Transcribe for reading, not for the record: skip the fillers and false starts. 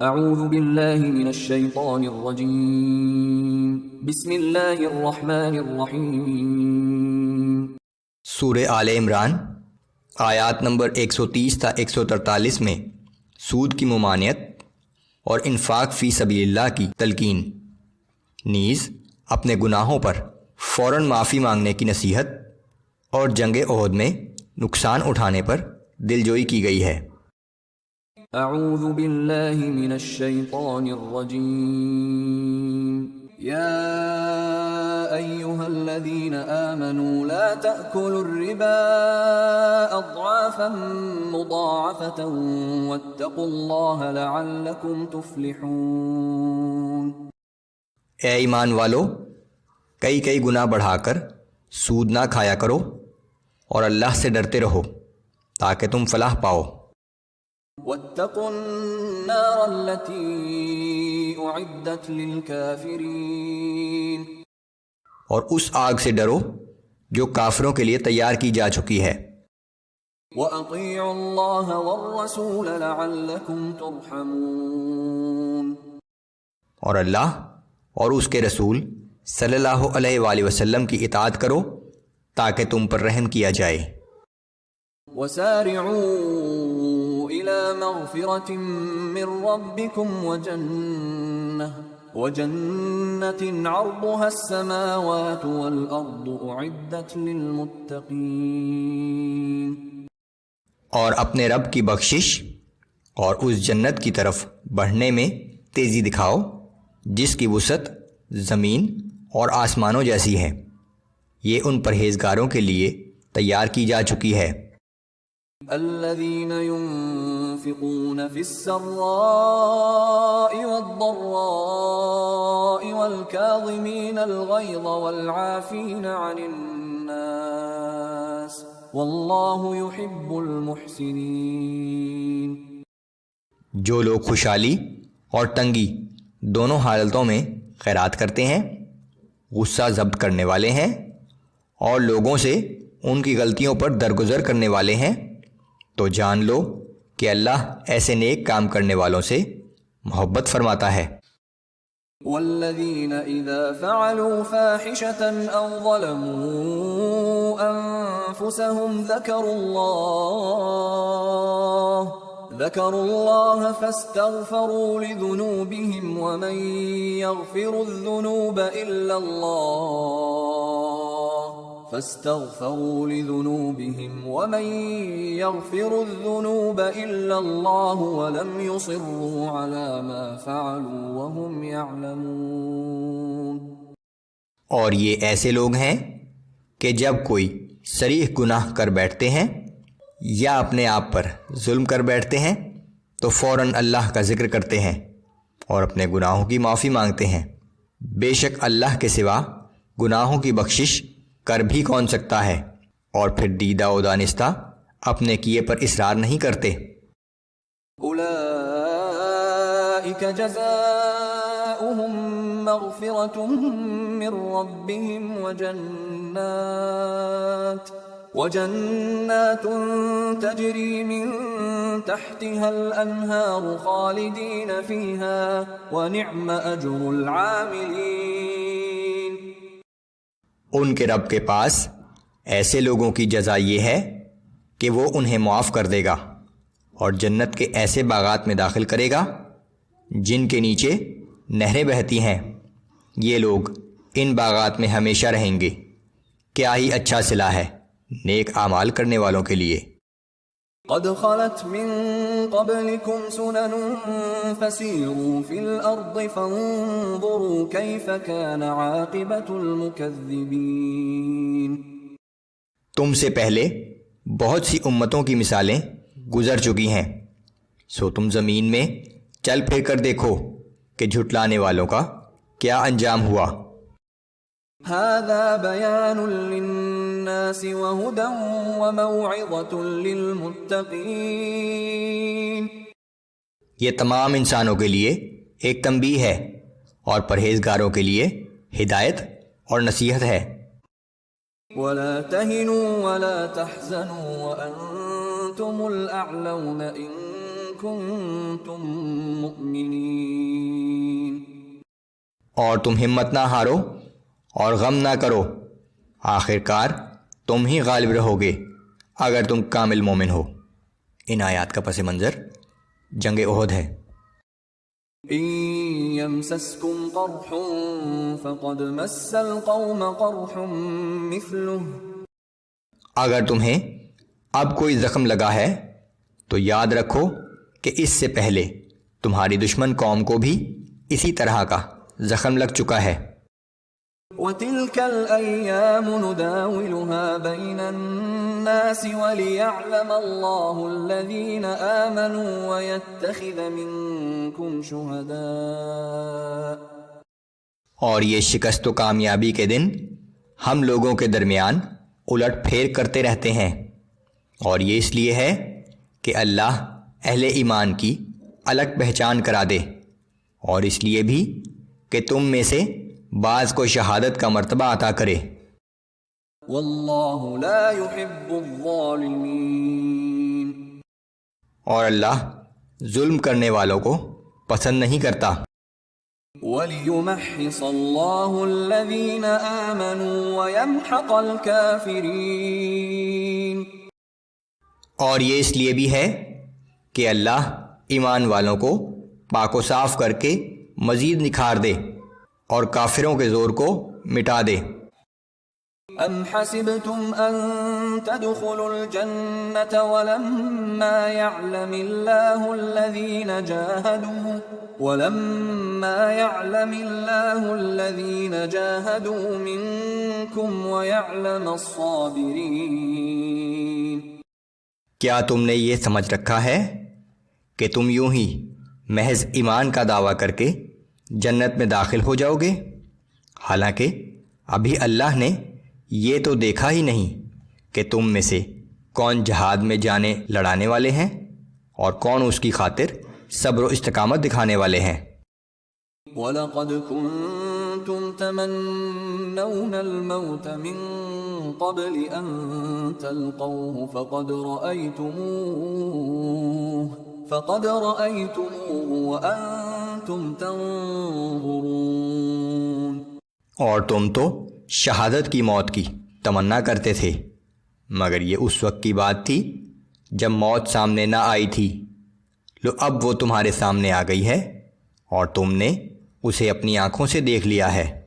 اعوذ باللہ من الشیطان الرجیم بسم اللہ الرحمن الرحیم۔ سورہ آل عمران آیات نمبر 130 تا 143 میں سود کی ممانعت اور انفاق فی سبیل اللہ کی تلقین، نیز اپنے گناہوں پر فوراً معافی مانگنے کی نصیحت اور جنگ احد میں نقصان اٹھانے پر دلجوئی کی گئی ہے۔ اعوذ باللہ من الشیطان الرجیم یا ایہا الذین آمنوا لا تأکلوا الربا اضعافا مضاعفة واتقوا اللہ لعلکم تفلحون۔ اے ایمان والو، کئی گناہ بڑھا کر سود نہ کھایا کرو اور اللہ سے ڈرتے رہو تاکہ تم فلاح پاؤ۔ واتقوا النار التي اعدت للكافرين، اور اس آگ سے ڈرو جو کافروں کے لیے تیار کی جا چکی ہے۔ وَأَطِيعُوا اللَّهَ وَالرَّسُولَ لَعَلَّكُمْ تُرْحَمُونَ، اور اللہ اور اس کے رسول صلی اللہ علیہ وآلہ وسلم کی اطاعت کرو تاکہ تم پر رحم کیا جائے۔ وَسَارِعُوا إِلَى مَغْفِرَةٍ مِّن رَّبِّكُمْ وَجَنَّةٍ عَرْضُهَا السَّمَاوَاتُ وَالْأَرْضُ أُعِدَّتْ لِلْمُتَّقِينَ، اور اپنے رب کی بخشش اور اس جنت کی طرف بڑھنے میں تیزی دکھاؤ جس کی وسعت زمین اور آسمانوں جیسی ہے، یہ ان پرہیزگاروں کے لیے تیار کی جا چکی ہے۔ الذين ينفقون في السراء والضراء والكاظمين الغيظ والعافين عن الناس والله يحب المحسنين۔ جو لوگ خوشحالی اور تنگی دونوں حالتوں میں خیرات کرتے ہیں، غصہ ضبط کرنے والے ہیں اور لوگوں سے ان کی غلطیوں پر درگزر کرنے والے ہیں، تو جان لو کہ اللہ ایسے نیک کام کرنے والوں سے محبت فرماتا ہے۔ والذین اذا فعلوا فاحشة او ظلموا انفسهم ذكروا الله فاستغفروا لذنوبهم ومن يغفر الذنوب الا الله ولم يصروا على ما فعلوا وهم يعلمون۔ اور یہ ایسے لوگ ہیں کہ جب کوئی صریح گناہ کر بیٹھتے ہیں یا اپنے آپ پر ظلم کر بیٹھتے ہیں تو فوراً اللہ کا ذکر کرتے ہیں اور اپنے گناہوں کی معافی مانگتے ہیں۔ بے شک اللہ کے سوا گناہوں کی بخشش کر بھی کون سکتا ہے، اور پھر دیدہ و دانستہ اپنے کیے پر اصرار نہیں کرتے۔ اولئک جزاؤہم مغفرۃ من ربہم وجنات تجری من تحتها الانہار خالدین فیہا ونعم اجر العاملین۔ ان کے رب کے پاس ایسے لوگوں کی جزا یہ ہے کہ وہ انہیں معاف کر دے گا اور جنت کے ایسے باغات میں داخل کرے گا جن کے نیچے نہریں بہتی ہیں، یہ لوگ ان باغات میں ہمیشہ رہیں گے۔ کیا ہی اچھا صلہ ہے نیک اعمال کرنے والوں کے لیے۔ قد خلت من قبلكم سنن فسيروا في الأرض فانظروا كيف كان عاقبة المكذبين۔ تم سے پہلے بہت سی امتوں کی مثالیں گزر چکی ہیں، سو تم زمین میں چل پھر کر دیکھو کہ جھٹلانے والوں کا کیا انجام ہوا۔ هذا بيان للناس وهدى وموعظة للمتقين۔ یہ تمام انسانوں کے لیے ایک تنبیہ ہے اور پرہیزگاروں کے لیے ہدایت اور نصیحت ہے۔ ولا تهنوا ولا تحزنوا وأنتم الأعلون إن كنتم مؤمنين اور تم ہمت نہ ہارو اور غم نہ کرو، آخر کار تم ہی غالب رہو گے اگر تم کامل مومن ہو۔ ان آیات کا پس منظر جنگ احد ہے۔ إن يمسسكم قرح فقد مس القوم قرح مثله اگر تمہیں اب کوئی زخم لگا ہے تو یاد رکھو کہ اس سے پہلے تمہاری دشمن قوم کو بھی اسی طرح کا زخم لگ چکا ہے۔ وَتِلْكَ الْأَيَّامُ نُدَاوِلُهَا بَيْنَ النَّاسِ وَلِيَعْلَمَ اللَّهُ الَّذِينَ آمَنُوا وَيَتَّخِذَ مِنكُمْ شُهَدَاءَ اور یہ شکست و کامیابی کے دن ہم لوگوں کے درمیان الٹ پھیر کرتے رہتے ہیں، اور یہ اس لیے ہے کہ اللہ اہل ایمان کی الگ پہچان کرا دے، اور اس لیے بھی کہ تم میں سے بعض کو شہادت کا مرتبہ عطا کرے۔ وَاللَّهُ لَا يُحِبُّ الظَّالِمِينَ اور اللہ ظلم کرنے والوں کو پسند نہیں کرتا۔ وَلِيُمَحِّصَ اللَّهُ الَّذِينَ آمَنُوا وَيَمْحَقَ الْكَافِرِينَ اور یہ اس لیے بھی ہے کہ اللہ ایمان والوں کو پاک و صاف کر کے مزید نکھار دے اور کافروں کے زور کو مٹا دے۔ أَمْ حَسِبْتُمْ أَن تَدْخُلُوا الْجَنَّةَ وَلَمَّا يَعْلَمِ اللَّهُ الَّذِينَ جَاهَدُوا مِنكُمْ وَيَعْلَمَ الصَّابِرِينَ کیا تم نے یہ سمجھ رکھا ہے کہ تم یوں ہی محض ایمان کا دعویٰ کر کے جنت میں داخل ہو جاؤ گے، حالانکہ ابھی اللہ نے یہ تو دیکھا ہی نہیں کہ تم میں سے کون جہاد میں جانے لڑانے والے ہیں اور کون اس کی خاطر صبر و استقامت دکھانے والے ہیں۔ وَلَقَدْ كُنْتُمْ تَمَنَّوْنَ الْمَوْتَ مِنْ قَبْلِ أَنْ تَلْقَوْهُ فَقَدْ رَأَيْتُمُوهُ وَأَنْتُمْ تَنْظُرُونَ اور تم تو شہادت کی موت کی تمنا کرتے تھے، مگر یہ اس وقت کی بات تھی جب موت سامنے نہ آئی تھی۔ لو اب وہ تمہارے سامنے آ گئی ہے اور تم نے اسے اپنی آنکھوں سے دیکھ لیا ہے۔